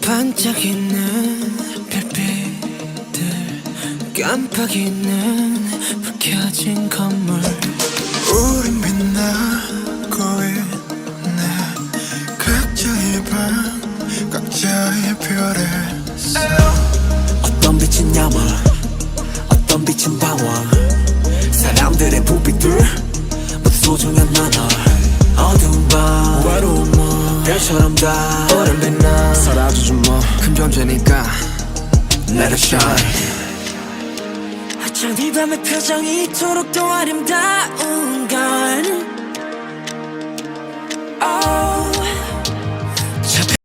반짝이는 별빛들 깜빡이는 불 켜진 건물 우린 빛나고 있네 각자의 방 각자의 별에 어떤 빛은 야망 어떤 빛은 방황 사람들의 부비들 모두 소중한 나널 어두운 밤 외로운 몸 별처럼 다 오랜 빛나 사라져준 뭐큰 존재니까 Let it shine 어쩜 이 밤의 표정이 이토록 더 아름다운 건